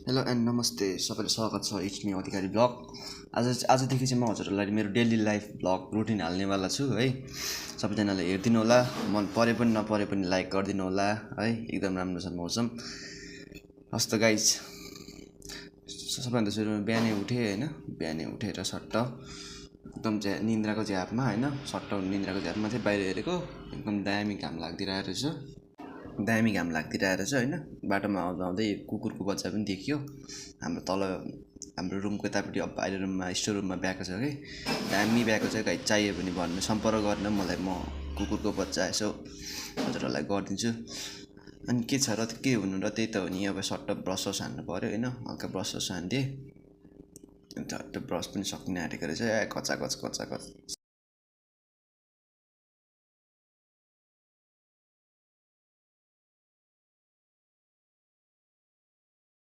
Hello and नमस्ते सबैलाई स्वागत छ इट्स मी अधिकारी ब्लग। आजदेखि चाहिँ म हजुरहरूलाई मेरो डेली लाइफ ब्लग रुटिन हाल्नेवाला छु है। सबैजनाले हेरिदिनु होला, मन परे पनि नपरे पनि लाइक गरिदिनु होला है। एकदम राम्रो छ मौसम। हस् त गाइज, सबैभन्दा सुरु बिहानै उठेँ होइन। बिहानै उठेर सट्ट एकदम निन्द्राको झ्यापमा होइन, सट्ट निन्द्राको झ्यापमा चाहिँ बाहिर हेरेको एकदम दामी घाम लाग्दिरहेको रहेछ। होइन। बाटोमा आउँदा आउँदै कुकुरको बच्चा पनि देखियो। हाम्रो रुमको यतापट्टि अब बाहिर रुममा स्टोर रुममा ब्याएको छ कि दामी ब्याएको छ। गाई चाहियो भने भन्नु, सम्पर्क गर्न मलाई, म कुकुरको बच्चा यसो हजुरहरूलाई गरिदिन्छु। अनि के छ र के हुनु र त्यही त हो नि। अब सट्ट ब्रस हान्नु पऱ्यो होइन। हल्का ब्रस हानिदिएँ, अन्त ब्रस पनि सकिन आँटेको रहेछ। कचाकच